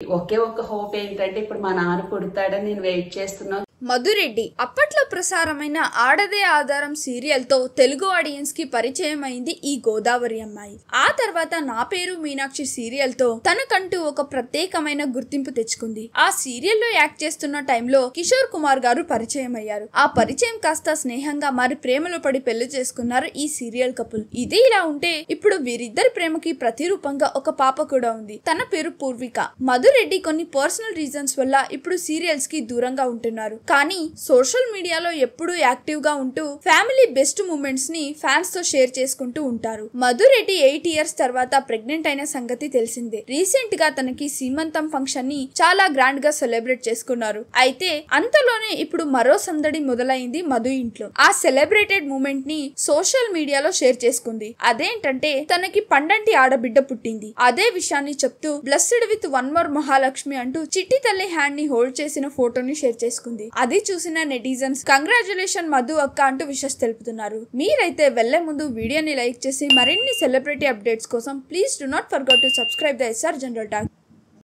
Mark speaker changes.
Speaker 1: ఒకే ఒక హోప్ ఏంటంటే ఇప్పుడు మా నాన్న పుడతాడని నేను వెయిట్ చేస్తున్నా.
Speaker 2: మధురెడ్డి అప్పట్లో ప్రసారమైన ఆడదే ఆధారం సీరియల్ తో తెలుగు ఆడియన్స్ కి పరిచయం అయింది ఈ గోదావరి అమ్మాయి. ఆ తర్వాత నా పేరు మీనాక్షి సీరియల్ తో తనకంటూ ఒక ప్రత్యేకమైన గుర్తింపు తెచ్చుకుంది. ఆ సీరియల్లో యాక్ట్ చేస్తున్న టైంలో కిషోర్ కుమార్ గారు పరిచయం అయ్యారు. ఆ పరిచయం కాస్త స్నేహంగా మారి ప్రేమలో పడి పెళ్లి చేసుకున్నారు ఈ సీరియల్ కపుల్. ఇది ఇలా ఉంటే ఇప్పుడు వీరిద్దరి ప్రేమకి ప్రతిరూపంగా ఒక పాప కూడా ఉంది. తన పేరు పూర్విక. మధురెడ్డి కొన్ని పర్సనల్ రీజన్స్ వల్ల ఇప్పుడు సీరియల్స్ కి దూరంగా ఉంటున్నారు. కానీ సోషల్ మీడియాలో ఎప్పుడూ యాక్టివ్ గా ఉంటూ ఫ్యామిలీ బెస్ట్ మూమెంట్స్ ని ఫ్యాన్స్ తో షేర్ చేసుకుంటూ ఉంటారు. మధురెడ్డి 8 years తర్వాత ప్రెగ్నెంట్ అయిన సంగతి తెలిసిందే. రీసెంట్ గా తనకి సీమంతం ఫంక్షన్ ని చాలా గ్రాండ్ గా సెలబ్రేట్ చేసుకున్నారు. అయితే అంతలోనే ఇప్పుడు మరో సందడి మొదలైంది మధు ఇంట్లో. ఆ సెలబ్రేటెడ్ మూమెంట్ ని సోషల్ మీడియాలో షేర్ చేసుకుంది. అదేంటంటే తనకి పండంటి ఆడబిడ్డ పుట్టింది. అదే విషయాన్ని చెప్తూ blessed with one more Mahalakshmi అంటూ చిట్టి తల్లి హ్యాండ్ ని హోల్డ్ చేసిన ఫోటోని షేర్ చేసుకుంది. అది చూసిన నెటిజన్స్ కంగ్రాచులేషన్ మధు అక్క అంటూ విషెస్ తెలుపుతున్నారు. మీరైతే వెళ్లే ముందు వీడియోని లైక్ చేసి మరిన్ని సెలబ్రిటీ అప్డేట్స్ కోసం please do not forget to subscribe the SR general talk.